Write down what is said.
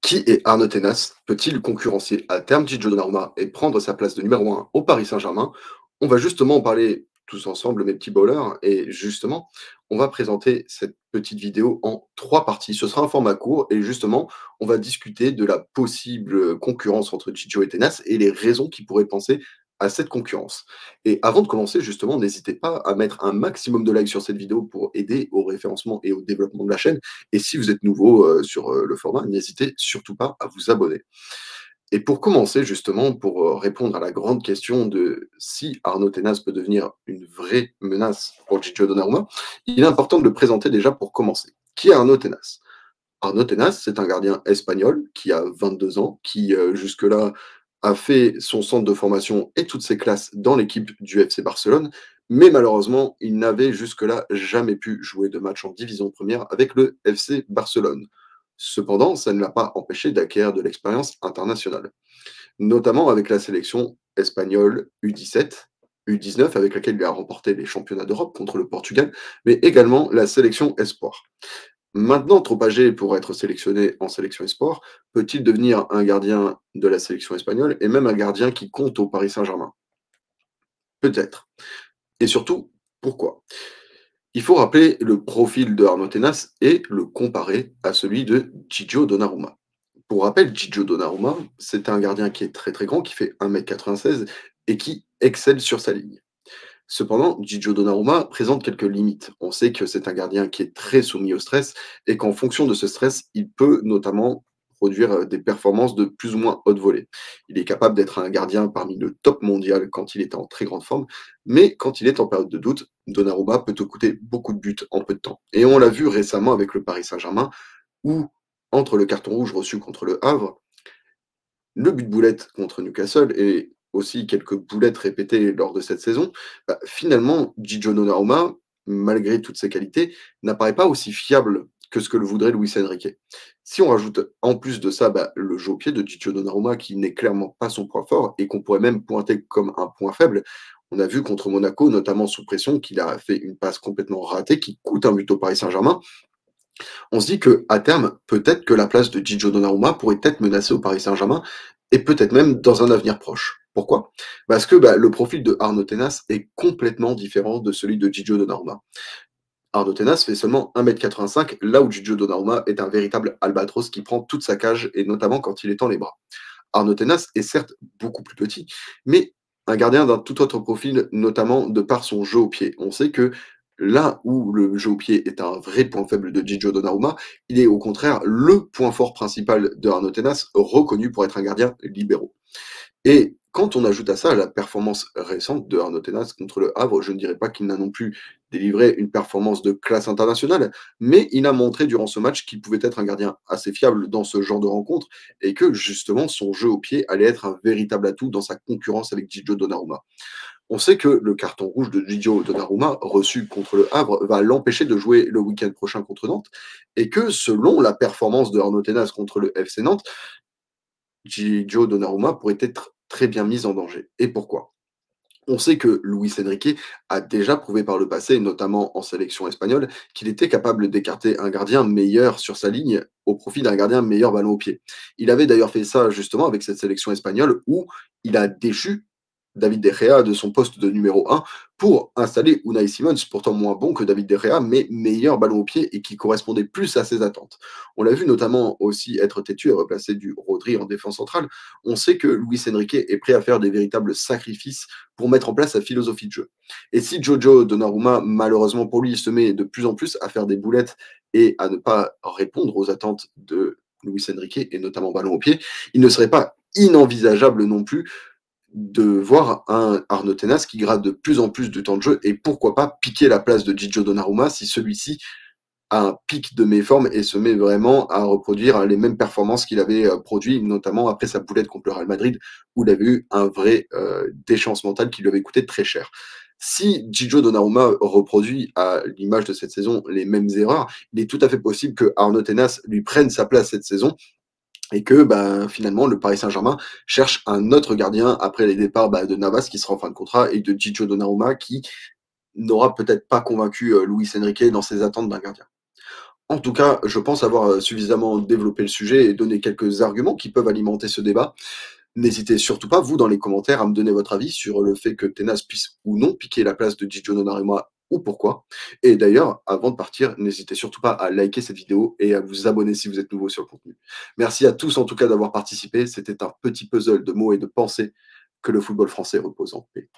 Qui est Arnaud Tenas? Peut-il concurrencer à terme Gigio Donnarumma et prendre sa place de numéro 1 au Paris Saint-Germain? On va justement en parler tous ensemble, mes petits bowlers, et justement, on va présenter cette petite vidéo en 3 parties. Ce sera un format court et justement, on va discuter de la possible concurrence entre Gigio et Tenas et les raisons qui pourraient penser à cette concurrence. Et avant de commencer, justement, n'hésitez pas à mettre un maximum de likes sur cette vidéo pour aider au référencement et au développement de la chaîne. Et si vous êtes nouveau sur le format, n'hésitez surtout pas à vous abonner. Et pour commencer, justement, pour répondre à la grande question de si Arnaud Tenas peut devenir une vraie menace pour Gigio Donnarumma, il est important de le présenter déjà pour commencer. Qui est Arnaud Tenas? Arnaud Tenas, c'est un gardien espagnol qui a 22 ans, qui jusque-là a fait son centre de formation et toutes ses classes dans l'équipe du FC Barcelone, mais malheureusement, il n'avait jusque-là jamais pu jouer de match en division première avec le FC Barcelone. Cependant, ça ne l'a pas empêché d'acquérir de l'expérience internationale, notamment avec la sélection espagnole U17, U19 avec laquelle il a remporté les championnats d'Europe contre le Portugal, mais également la sélection Espoir. Maintenant trop âgé pour être sélectionné en sélection espoir, peut-il devenir un gardien de la sélection espagnole et même un gardien qui compte au Paris Saint-Germain? Peut-être. Et surtout, pourquoi? Il faut rappeler le profil de Arnaud Tenas et le comparer à celui de Gigio Donnarumma. Pour rappel, Gigio Donnarumma, c'est un gardien qui est très très grand, qui fait 1,96 m et qui excelle sur sa ligne. Cependant, Gigio Donnarumma présente quelques limites. On sait que c'est un gardien qui est très soumis au stress et qu'en fonction de ce stress, il peut notamment produire des performances de plus ou moins haute volée. Il est capable d'être un gardien parmi le top mondial quand il est en très grande forme, mais quand il est en période de doute, Donnarumma peut te coûter beaucoup de buts en peu de temps. Et on l'a vu récemment avec le Paris Saint-Germain, où, entre le carton rouge reçu contre le Havre, le but boulette contre Newcastle et aussi quelques boulettes répétées lors de cette saison, finalement, Gigio Donnarumma, malgré toutes ses qualités, n'apparaît pas aussi fiable que ce que le voudrait Luis Enrique. Si on rajoute en plus de ça le jeu au pied de Gigio Donnarumma, qui n'est clairement pas son point fort et qu'on pourrait même pointer comme un point faible, on a vu contre Monaco, notamment sous pression, qu'il a fait une passe complètement ratée qui coûte un but au Paris Saint-Germain. On se dit qu'à terme, peut-être que la place de Gigio Donnarumma pourrait être menacée au Paris Saint-Germain et peut-être même dans un avenir proche. Pourquoi? Parce que le profil de Arnaud Tenas est complètement différent de celui de Gigio Donnarumma. Arnaud Tenas fait seulement 1,85 m, là où Gigio Donnarumma est un véritable albatros qui prend toute sa cage, et notamment quand il étend les bras. Arnaud Tenas est certes beaucoup plus petit, mais un gardien d'un tout autre profil, notamment de par son jeu au pied. On sait que là où le jeu au pied est un vrai point faible de Gigio Donnarumma, il est au contraire le point fort principal de Arnaud Tenas, reconnu pour être un gardien libéraux. Et quand on ajoute à ça la performance récente de Arnaud Tenas contre le Havre, je ne dirais pas qu'il n'a non plus délivré une performance de classe internationale, mais il a montré durant ce match qu'il pouvait être un gardien assez fiable dans ce genre de rencontre et que justement son jeu au pied allait être un véritable atout dans sa concurrence avec Gigio Donnarumma. On sait que le carton rouge de Gigio Donnarumma reçu contre le Havre va l'empêcher de jouer le week-end prochain contre Nantes et que selon la performance de Arnaud Tenas contre le FC Nantes, Gigio Donnarumma pourrait être très bien mis en danger. Et pourquoi? On sait que Luis Enrique a déjà prouvé par le passé, notamment en sélection espagnole, qu'il était capable d'écarter un gardien meilleur sur sa ligne au profit d'un gardien meilleur ballon au pied. Il avait d'ailleurs fait ça justement avec cette sélection espagnole où il a déchu David De Gea de son poste de numéro 1 pour installer Unai Simons, pourtant moins bon que David De Gea, mais meilleur ballon au pied et qui correspondait plus à ses attentes. On l'a vu notamment aussi être têtu et replacer du Rodri en défense centrale. On sait que Luis Enrique est prêt à faire des véritables sacrifices pour mettre en place sa philosophie de jeu. Et si Jojo Donnarumma, malheureusement pour lui, se met de plus en plus à faire des boulettes et à ne pas répondre aux attentes de Luis Enrique, et notamment ballon au pied, il ne serait pas inenvisageable non plus de voir un Arnaud Tenas qui gratte de plus en plus du temps de jeu et pourquoi pas piquer la place de Gigio Donnarumma si celui-ci a un pic de méforme et se met vraiment à reproduire les mêmes performances qu'il avait produit, notamment après sa boulette contre le Real Madrid, où il avait eu un vrai déchéance mentale qui lui avait coûté très cher. Si Gigio Donnarumma reproduit à l'image de cette saison les mêmes erreurs, il est tout à fait possible que Arnaud Tenas lui prenne sa place cette saison et que finalement le Paris Saint-Germain cherche un autre gardien après les départs de Navas qui sera en fin de contrat et de Gigio Donnarumma qui n'aura peut-être pas convaincu Luis Enrique dans ses attentes d'un gardien. En tout cas, je pense avoir, suffisamment développé le sujet et donné quelques arguments qui peuvent alimenter ce débat. N'hésitez surtout pas, vous, dans les commentaires, à me donner votre avis sur le fait que Tenas puisse ou non piquer la place de Gigio Donnarumma ou pourquoi. Et d'ailleurs, avant de partir, n'hésitez surtout pas à liker cette vidéo et à vous abonner si vous êtes nouveau sur le contenu. Merci à tous en tout cas d'avoir participé. C'était un petit puzzle de mots et de pensées que le football français repose en paix.